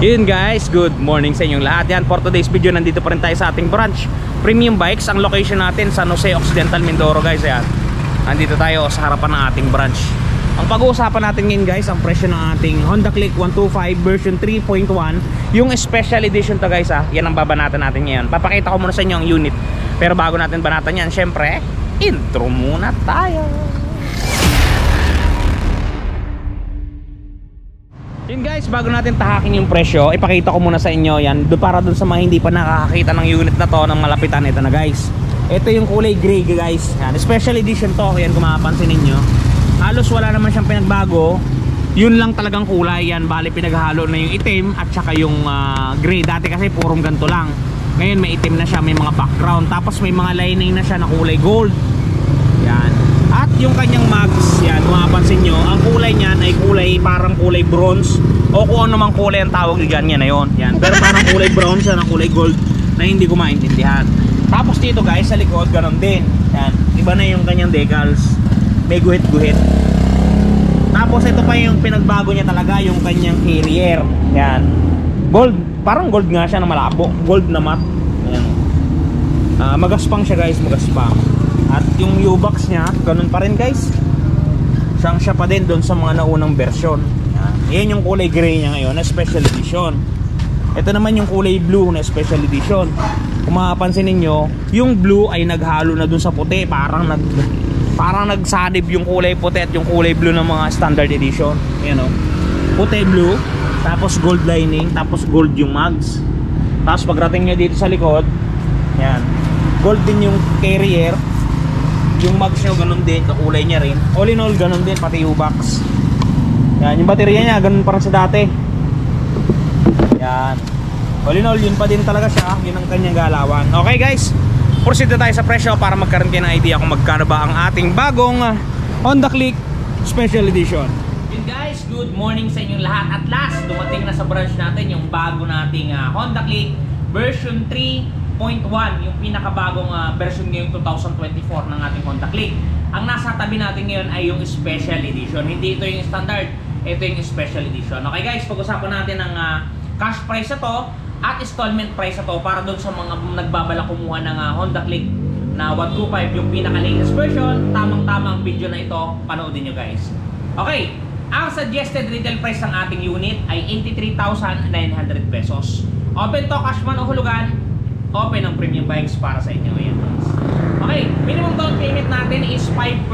Yun guys, good morning sa inyong lahat. Yan, for today's video, nandito pa rin tayo sa ating branch Premium Bikes. Ang location natin, San Jose Occidental, Mindoro guys. Yan, nandito tayo sa harapan ng ating branch. Ang pag-uusapan natin ngayon guys, ang presyo ng ating Honda Click 125 version 3.1. Yung special edition to guys ha. Yan ang babanatan natin ngayon. Papakita ko muna sa inyo ang unit. Pero bago natin banatan yan, syempre, intro muna tayo. Yun guys, bago natin tahakin yung presyo, ipakita ko muna sa inyo yan para dun sa mga hindi pa nakakakita ng unit na to ng malapitan. Ito na guys, ito yung kulay gray guys. Yan, special edition to. Yan, kung mapapansin ninyo, halos wala naman siyang pinagbago. Yun lang talagang kulay. Yan, bali pinaghalo na yung itim at saka yung gray. Dati kasi purong ganito lang. Ngayon may itim na siya, may mga background. Tapos may mga lining na siya na kulay gold. Yan. At yung kanyang mags, yan, kung mapapansin nyo, ang kulay niyan ay kulay, parang kulay bronze, o kung ano mang kulay ang tawag niyan na yun. Yan. Pero parang kulay brown siya ng kulay gold na hindi ko maintindihan. Tapos dito guys, sa likod, ganon din. Yan. Iba na yung kanyang decals. May guhit-guhit. Tapos ito pa yung pinagbago niya talaga, yung kanyang carrier. Yan. Gold. Parang gold nga siya na malabo. Gold na matte. Yan. Magaspang siya guys, magaspang. At yung U-box niya, ganun pa rin guys. Siya pa din doon sa mga naunang version. Yan yung kulay gray niya ngayon na special edition. Ito naman yung kulay blue na special edition. Kung mapapansin niyo, yung blue ay naghalo na doon sa puti. Parang nagsadib yung kulay puti at yung kulay blue ng mga standard edition. Yan o. Puti blue, tapos gold lining, tapos gold yung mags. Tapos pagrating niya dito sa likod, yan, gold din yung carrier. Yung mags nyo ganun din, kakulay niya rin. All in all ganun din, pati U-box. Yan, yung baterya niya ganun parang sa dati. Yan. All in all, yun pa din talaga siya. Yun ang kanyang galawan. Okay guys, proceed na tayo sa presyo para magkaroon kayo ng idea kung magkano ba ang ating bagong Honda Click Special Edition. Yun guys, good morning sa inyong lahat. At last, dumating na sa branch natin yung bago nating Honda Click version 3.1, yung pinakabagong version ngayong 2024 ng ating Honda Click. Ang nasa tabi natin ngayon ay yung special edition. Hindi ito yung standard, ito yung special edition. Okay guys, pag-usapan natin ang cash price na to at installment price na to para doon sa mga nagbabalak kumuha ng Honda Click na 125, yung pinaka-latest version. Tamang-tama ang video na ito, panoodin nyo guys. Okay, ang suggested retail price ng ating unit ay 83,900 pesos. Open to cash man o hulugan, open ang Premium Bikes para sa inyo ngayon. Okay, minimum down payment natin is 5%.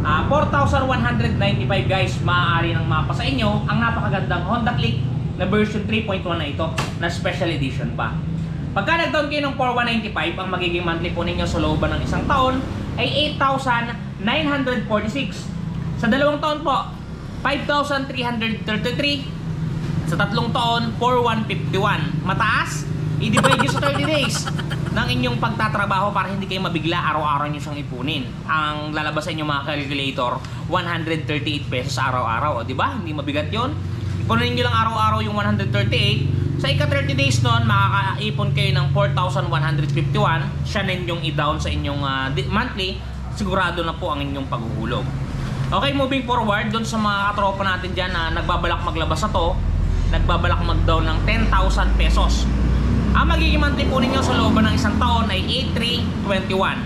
4,195 guys, maaari nang mapa sa inyo ang napakagandang Honda Click na version 3.1 na ito, na special edition pa. Pagka nag-down kayo ng 4,195, ang magiging monthly po ninyo sa looban ng isang taon ay 8,946. Sa dalawang taon po, 5,333. Sa tatlong taon, 4,151. Mataas? I-divide nyo sa 30 days ng inyong pagtatrabaho para hindi kayo mabigla, araw-araw nyo siyang ipunin. Ang lalabas sa inyong mga calculator, 138 pesos sa araw-araw. O, diba? Hindi mabigat yun. Ipunin nyo lang araw-araw yung 138. Sa ika-30 days nun, makakaipon kayo ng 4,151. Siya na yung i-down sa inyong monthly. Sigurado na po ang inyong paghuhulog. Okay, moving forward, dun sa mga katropa natin dyan na nagbabalak maglabas na to, nagbabalak mag-down ng 10,000 pesos. Ang magiging monthly po ninyo sa looban ng isang taon ay 8,321.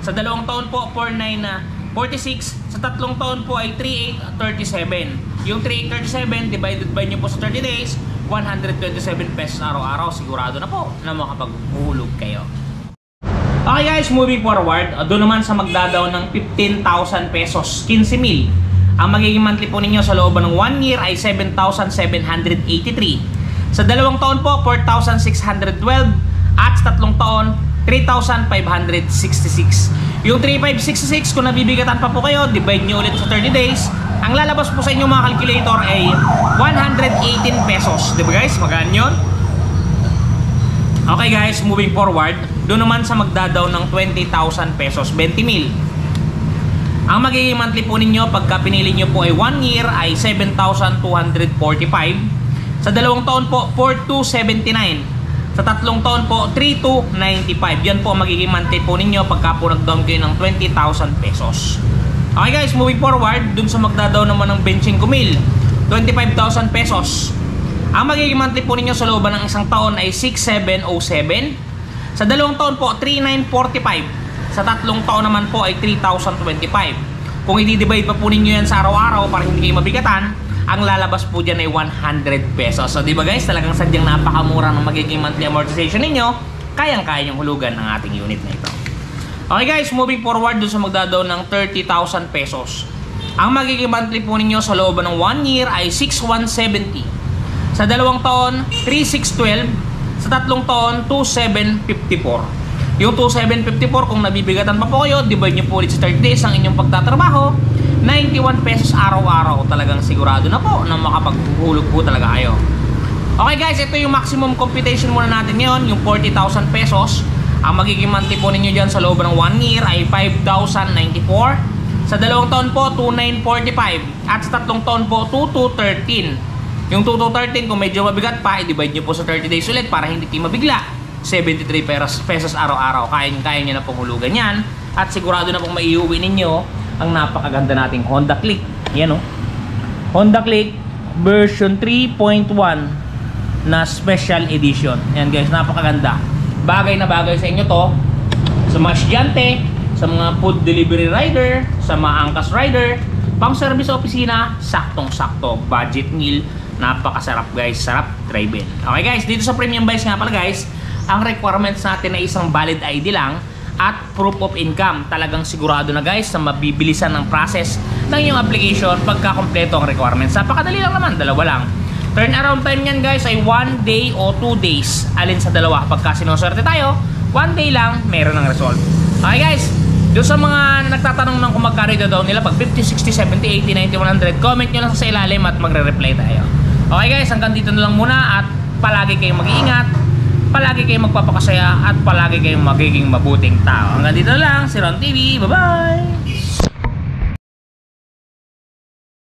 Sa dalawang taon po, 4,946. Sa tatlong taon po ay 3,837. Yung 3,837 divided by nyo po sa 30 days, 127 pesos araw-araw. Sigurado na po na makapaghuhulog kayo. Okay guys, moving forward, doon naman sa magdadaw ng 15,000 pesos, 15,000. Ang magiging monthly po ninyo sa looban ng 1 year ay 7,783. Sa dalawang taon po, 4,612. At sa tatlong taon, 3,566. Yung 3,566, kung nabibigatan pa po kayo, divide nyo ulit sa 30 days. Ang lalabas po sa inyong mga calculator ay 118 pesos. Diba guys? Magaan yun? Okay guys, moving forward, doon naman sa magdadaw ng 20,000 pesos, 20,000. Ang magiging monthly po ninyo pagka pinili nyo po ay 1 year ay 7,245. Sa dalawang taon po, 4,279. Sa tatlong taon po, 3,295. Yan po ang magiging monthly po ninyo pagka po nag-down kayo ng 20,000 pesos. Okay guys, moving forward, dun sa magdadaw naman ng 25,000, 25,000 pesos. Ang magiging monthly po ninyo sa looban ng isang taon ay 6,707. Sa 2 taon po, 3,945. Sa 3 taon naman po ay 3,025. Kung i-divide pa po ninyo yan sa araw-araw para hindi kayo mabigatan, ang lalabas po dyan ay 100 pesos. So di ba guys, talagang sadyang napakamura ng magiging monthly amortization ninyo, kayang-kaya yung hulugan ng ating unit na ito. Okay guys, moving forward dun sa magdadaw ng 30,000 pesos. Ang magiging monthly po ninyo sa looban ng 1 year ay 6,170. Sa 2 taon, 3,612. Sa 3 taon, 2,754. Yung 2,754, kung nabibigatan pa po kayo, divide nyo po ulit sa 30 days ang inyong pagtatrabaho, 91 pesos araw-araw. Talagang sigurado na po na makapaghulog po talaga kayo. Okay guys, ito yung maximum computation muna natin ngayon, yung 40,000 pesos. Ang magiging monthly po ninyo dyan sa loob ng 1 year ay 5,094. Sa 2 taon po, 2,945. At sa 3 taon po, 2,213. Yung 2,213, kung medyo mabigat pa, i-divide nyo po sa 30 days ulit para hindi kayo mabigla. 73 pesos araw-araw. Kaya nyo na pong hulugan yan. At sigurado na pong maiuwi ninyo ang napakaganda nating Honda Click. Yan o. Honda Click version 3.1 na special edition. Yan guys, napakaganda. Bagay na bagay sa inyo to. Sa mga estudyante, sa mga food delivery rider, sa mga angkas rider, pang service opisina, saktong-sakto. Budget meal, napakasarap guys. Sarap, drive-in. Okay guys, dito sa premium buys nga pala guys, ang requirements natin ay isang valid ID lang at proof of income. Talagang sigurado na guys na mabibilisan ng process ng iyong application pagka kompleto ang requirements. Napakadali lang naman, dalawa lang. Turnaround time yan guys ay 1 day o 2 days. Alin sa dalawa? Pagka sinuswerte tayo, 1 day lang, meron ng result. Okay guys, doon sa mga nagtatanong ng kung magkano daw nila pag 50, 60, 70, 80, 90, 100, comment nyo lang sa ilalim at magre-reply tayo. Okay guys, hanggang dito na lang muna at palagi kayong mag-iingat, palagi kayong magpapakasaya at palagi kayong magiging mabuting tao. Hanggang dito na lang, si Ron TV. Bye-bye!